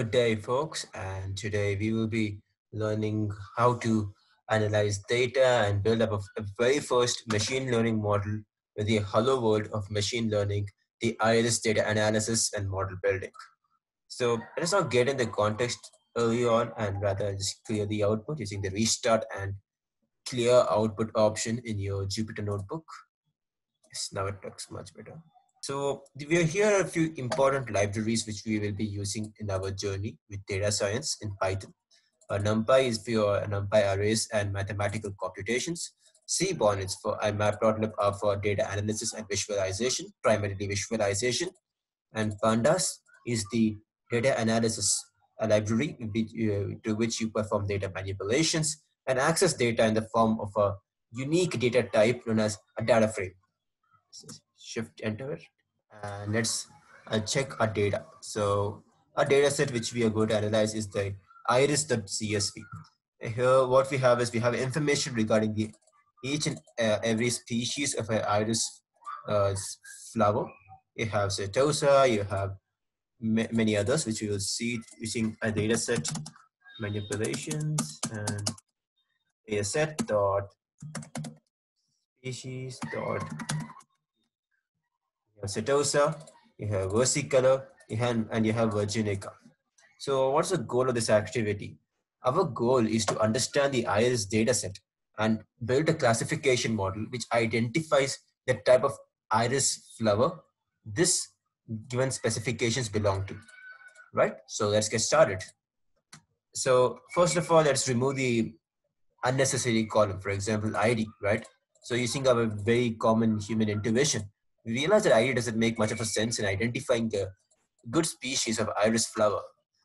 Good day, folks, and today we will be learning how to analyze data and build up a very first machine learning model with the hello world of machine learning, the iris data analysis and model building. So let us not get in the context early on and rather just clear the output using the restart and clear output option in your Jupyter notebook. Yes, now it looks much better. So we are here a few important libraries which we will be using in our journey with data science in Python. NumPy is for your NumPy arrays and mathematical computations. Seaborn is for IMAP.lib for data analysis and visualization, primarily visualization. And Pandas is the data analysis library to which you perform data manipulations and access data in the form of a unique data type known as a data frame. Shift enter and let's check our data. So our data set which we are going to analyze is the iris.csv. Here what we have is we have information regarding the each and every species of an iris flower. You have Setosa, you have many others which you will see using a data set manipulations and data set dot species dot Setosa, you have versicolor, and you have virginica. So what's the goal of this activity? Our goal is to understand the iris dataset and build a classification model which identifies the type of iris flower this given specifications belong to, right? So let's get started. So first of all, let's remove the unnecessary column, for example, ID, right? So using our very common human intuition, we realize that ID doesn't make much of a sense in identifying the good species of iris flower.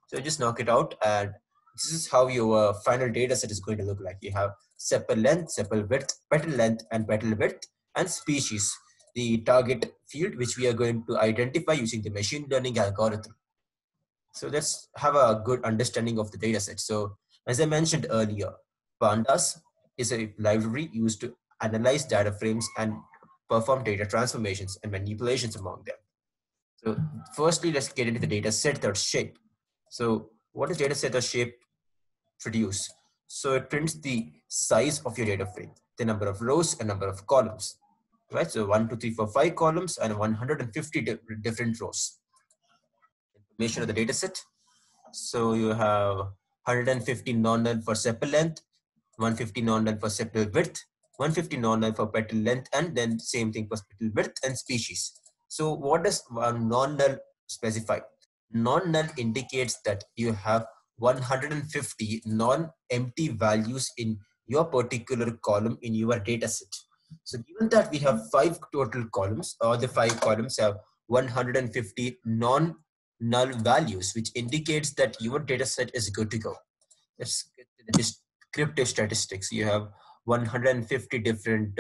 So just knock it out, and this is how your final data set is going to look like. You have sepal length, sepal width, petal length, and petal width, and species, the target field, which we are going to identify using the machine learning algorithm. So let's have a good understanding of the data set. So as I mentioned earlier, Pandas is a library used to analyze data frames and perform data transformations and manipulations among them. So firstly, let's get into the data set or shape. So what does data set or shape produce? So it prints the size of your data frame, the number of rows and number of columns, right? So 1, 2, 3, 4, 5 columns and 150 different rows. Information of the data set. So you have 150 non-null for sepal length, 150 non-null for sepal width, 150 non-null for petal length, and then same thing for petal width and species. So what does non-null specify? Non-null indicates that you have 150 non-empty values in your particular column in your data set. So given that we have 5 total columns, or the 5 columns have 150 non-null values, which indicates that your data set is good to go. Let's get to the descriptive statistics. You have 150 different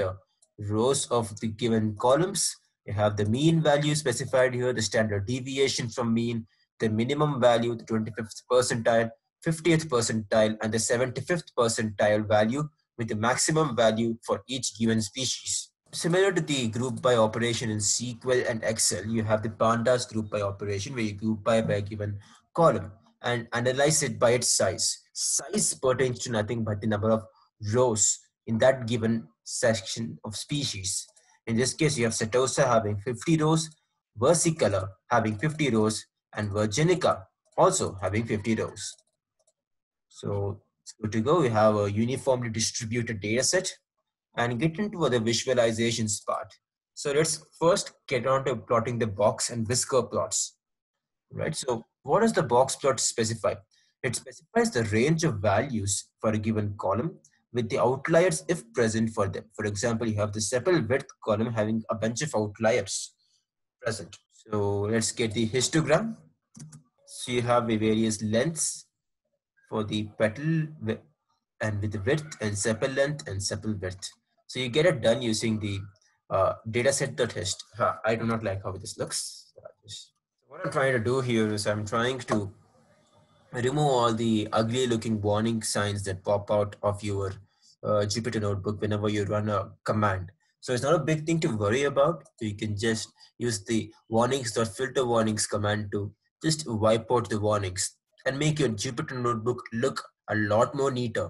rows of the given columns. You have the mean value specified here, the standard deviation from mean, the minimum value, the 25th percentile, 50th percentile, and the 75th percentile value with the maximum value for each given species. Similar to the group by operation in SQL and Excel, you have the Pandas group by operation where you group by a given column and analyze it by its size. Size pertains to nothing but the number of rows in that given section of species. In this case, you have Setosa having 50 rows, versicolor having 50 rows, and virginica also having 50 rows. So it's good to go. We have a uniformly distributed data set and get into the visualizations part. So let's first get on to plotting the box and whisker plots, right? So what does the box plot specify? It specifies the range of values for a given column with the outliers if present for them. For example, you have the sepal width column having a bunch of outliers present. So let's get the histogram. So you have the various lengths for the petal and with the width and sepal length and sepal width. So you get it done using the dataset.hist. I do not like how this looks. So what I'm trying to do here is I'm trying to remove all the ugly looking warning signs that pop out of your Jupyter notebook whenever you run a command. So it's not a big thing to worry about. You can just use the warnings.filter warnings command to just wipe out the warnings. and make your Jupyter notebook look a lot more neater.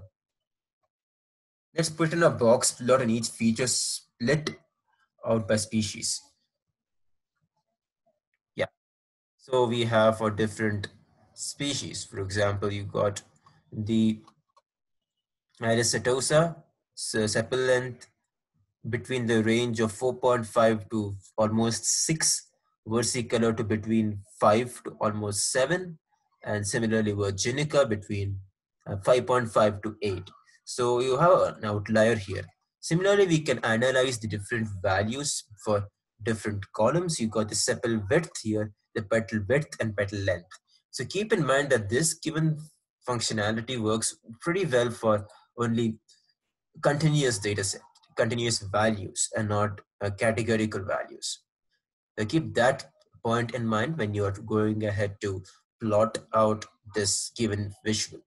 Let's put in a box plot on each feature split out by species. Yeah. So we have for different species. For example, you got the Iris setosa, sepal length between the range of 4.5 to almost 6, versicolor to between 5 to almost 7, and similarly virginica between 5.5 to 8. So you have an outlier here. Similarly, we can analyze the different values for different columns. You got the sepal width here, the petal width and petal length. So keep in mind that this given functionality works pretty well for only continuous data set, continuous values, and not categorical values. Now keep that point in mind when you are going ahead to plot out this given visual.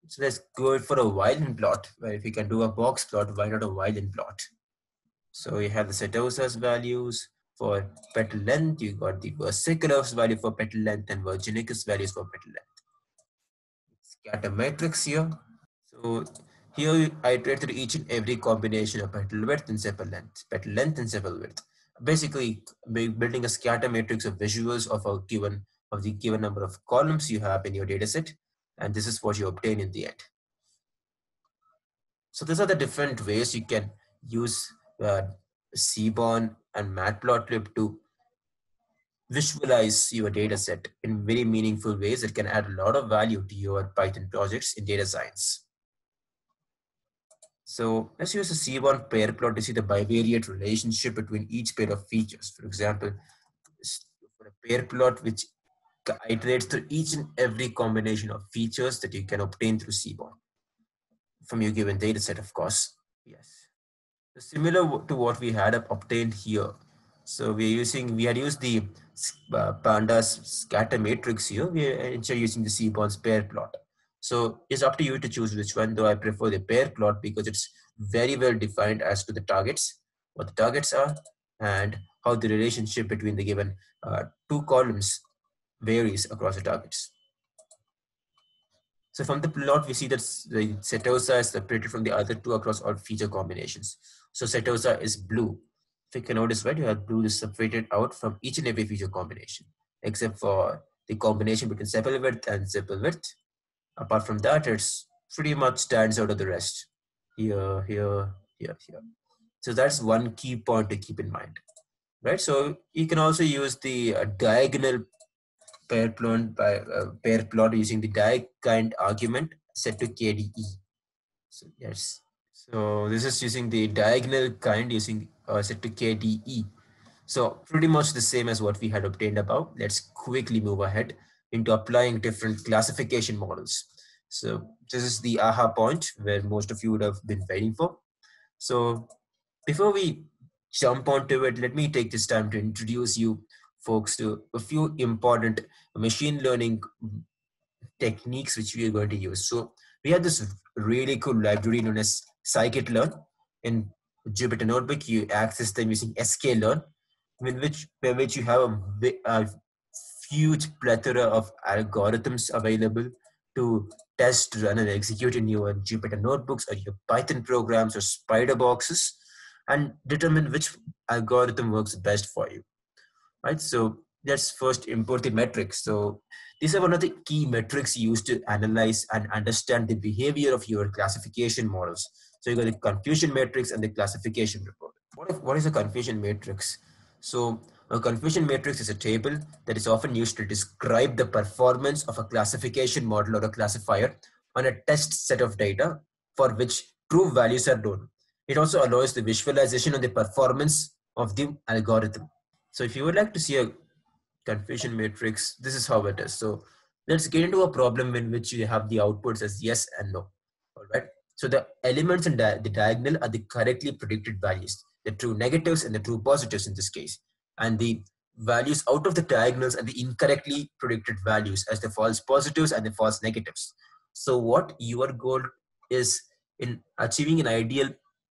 So let's go for a Weiland plot, where if you can do a box plot, why not a Weiland plot? So you have the setosas values for petal length, you got the versicolors value for petal length and virginicus values for petal length. Scatter matrix here. So here I iterate through each and every combination of petal width and sepal length, petal length and sepal width. Basically, building a scatter matrix of visuals of the given number of columns you have in your dataset, and this is what you obtain in the end. So these are the different ways you can use Seaborn and Matplotlib to visualize your dataset in very meaningful ways that can add a lot of value to your Python projects in data science. So let's use a Seaborn pair plot to see the bivariate relationship between each pair of features. For example, for a pair plot which iterates through each and every combination of features that you can obtain through Seaborn from your given data set, of course. Yes. So similar to what we had obtained here. So we had used the pandas scatter matrix here. We are instead using the Seaborn's pair plot. So it's up to you to choose which one, though I prefer the pair plot because it's very well defined as to the targets, what the targets are, and how the relationship between the given two columns varies across the targets. So from the plot, we see that the setosa is separated from the other two across all feature combinations. So setosa is blue. If you can notice, right, you have blue is separated out from each and every feature combination, except for the combination between sepal width and sepal width. Apart from that, it's pretty much stands out of the rest. Here, here, here, here. So that's one key point to keep in mind, right? So you can also use the diagonal pair plot using the diag_kind argument set to KDE. So yes. So this is using the diagonal kind using set to KDE. So pretty much the same as what we had obtained above. Let's quickly move ahead into applying different classification models. So this is the aha point where most of you would have been waiting for. So before we jump onto it, let me take this time to introduce you folks to a few important machine learning techniques which we are going to use. So we have this really cool library known as scikit-learn. In Jupyter Notebook, you access them using sklearn, by which you have a huge plethora of algorithms available to test, run, and execute in your Jupyter notebooks or your Python programs or spider boxes, and determine which algorithm works best for you. Right. So let's first import the metrics. So these are one of the key metrics used to analyze and understand the behavior of your classification models. So you got the confusion matrix and the classification report. What is a confusion matrix? So a confusion matrix is a table that is often used to describe the performance of a classification model or a classifier on a test set of data for which true values are known. It also allows the visualization of the performance of the algorithm. So if you would like to see a confusion matrix, this is how it is. So let's get into a problem in which you have the outputs as yes and no. All right. So the elements in the diagonal are the correctly predicted values, the true negatives and the true positives in this case. And the values out of the diagonals are the incorrectly predicted values as the false positives and the false negatives. So what your goal is in achieving an ideal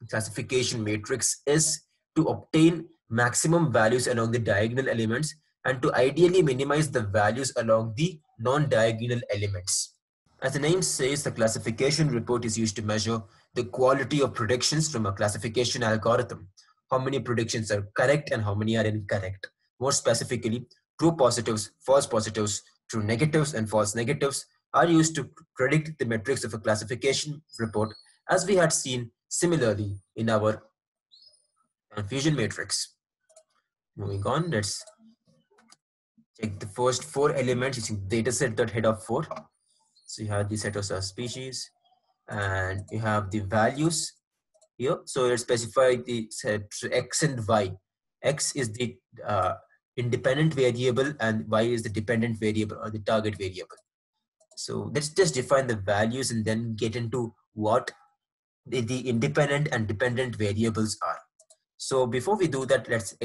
classification matrix is to obtain maximum values along the diagonal elements and to ideally minimize the values along the non-diagonal elements. As the name says, the classification report is used to measure the quality of predictions from a classification algorithm. How many predictions are correct and how many are incorrect. More specifically, true positives, true negatives, and false negatives are used to predict the metrics of a classification report, as we had seen similarly in our confusion matrix. Moving on, let's check the first four elements using dataset.head of 4. So you have the set of subspecies and you have the values here. So let's specify the x and y. X is the independent variable and y is the dependent variable or the target variable. So let's just define the values and then get into what the independent and dependent variables are. So before we do that, let's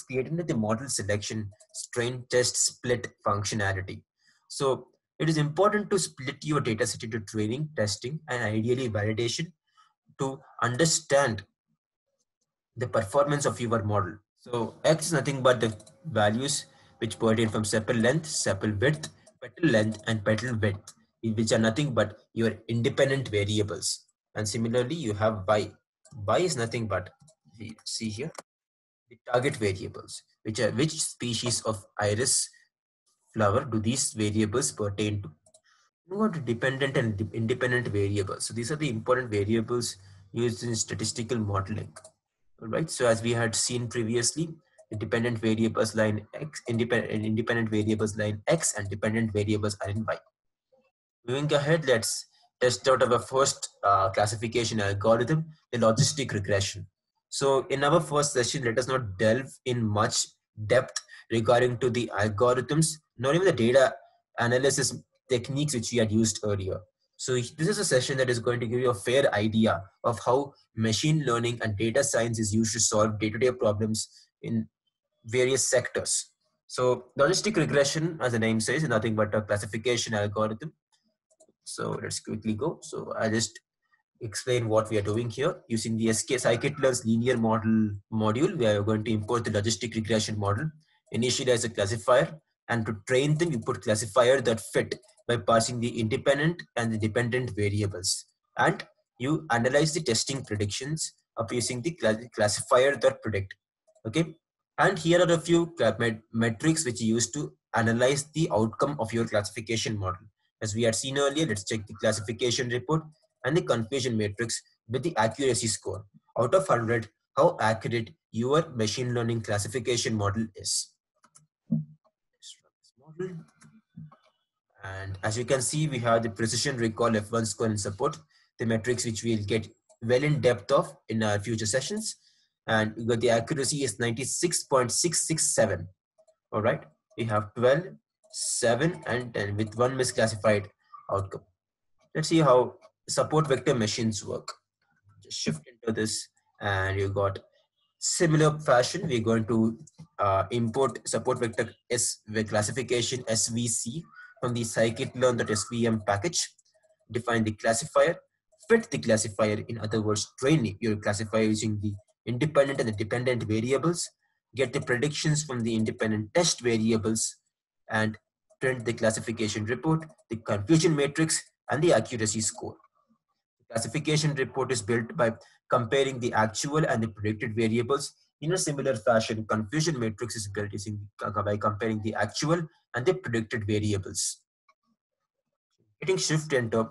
create into the model selection strain test split functionality. So it is important to split your data set into training, testing, and ideally validation to understand the performance of your model. So X is nothing but the values which pertain from sepal length, sepal width, petal length, and petal width, which are nothing but your independent variables. And similarly, you have Y. Y is nothing but, we see here, the target variables, which are which species of iris flower do these variables pertain to. Move on to dependent and independent variables. So these are the important variables used in statistical modeling. All right. So as we had seen previously, the dependent variables lie in X, independent variables lie in X, and dependent variables are in Y. Moving ahead, let's test out our first classification algorithm, the logistic regression. So in our first session, let us not delve in much depth regarding to the algorithms, nor even the data analysis techniques which we had used earlier. So this is a session that is going to give you a fair idea of how machine learning and data science is used to solve day-to-day problems in various sectors. So logistic regression, as the name says, is nothing but a classification algorithm. So let's quickly go. So I just explain what we are doing here. Using the scikit-learn's linear model module, we are going to import the logistic regression model, initialize a classifier, and to train them, you put classifier that fit by passing the independent and the dependent variables. And you analyze the testing predictions of using the classifier that predict. Okay. And here are a few metrics which you use to analyze the outcome of your classification model. As we had seen earlier, let's check the classification report and the confusion matrix with the accuracy score. Out of 100, how accurate your machine learning classification model is. And as you can see, we have the precision recall F1 score and support, the metrics which we'll get well in depth of in our future sessions. And we got the accuracy is 96.667. All right, we have 12, 7, and 10 with one misclassified outcome. Let's see how support vector machines work. Just shift into this, and you got similar fashion. We're going to import support vector with classification SVC from the scikit-learn.svm package. Define the classifier, fit the classifier. In other words, train your classifier using the independent and the dependent variables. Get the predictions from the independent test variables, and print the classification report, the confusion matrix, and the accuracy score. The classification report is built by comparing the actual and the predicted variables. In a similar fashion, confusion matrix is built by comparing the actual and the predicted variables. Hitting shift enter,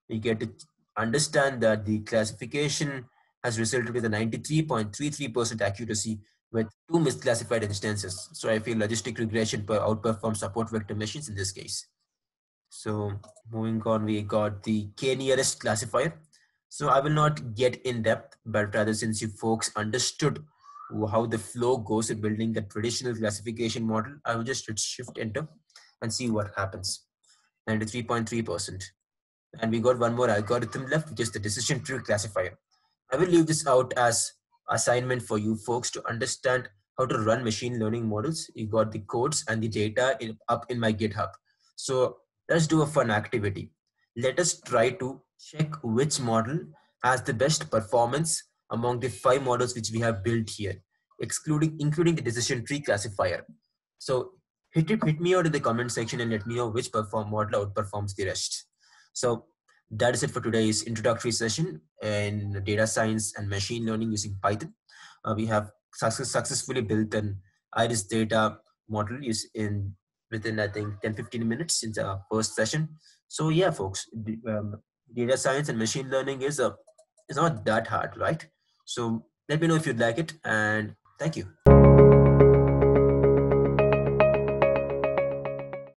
we get to understand that the classification has resulted with a 93.33% accuracy with 2 misclassified instances. So I feel logistic regression outperforms support vector machines in this case. So moving on, we got the k-nearest classifier. So I will not get in depth, but rather, since you folks understood how the flow goes in building a traditional classification model, I will just hit shift enter and see what happens. 93.3%. And we got one more algorithm left, which is the decision tree classifier. I will leave this out as assignment for you folks to understand how to run machine learning models. You got the codes and the data up in my GitHub. So let's do a fun activity. Let us try to check which model has the best performance among the 5 models which we have built here, including the decision tree classifier. So hit me out in the comment section and let me know which perform model outperforms the rest. So that is it for today's introductory session in data science and machine learning using Python. We have successfully built an iris data model in within I think 10-15 minutes in the first session. So yeah, folks, data science and machine learning is not that hard, right? So let me know if you'd like it, and thank you.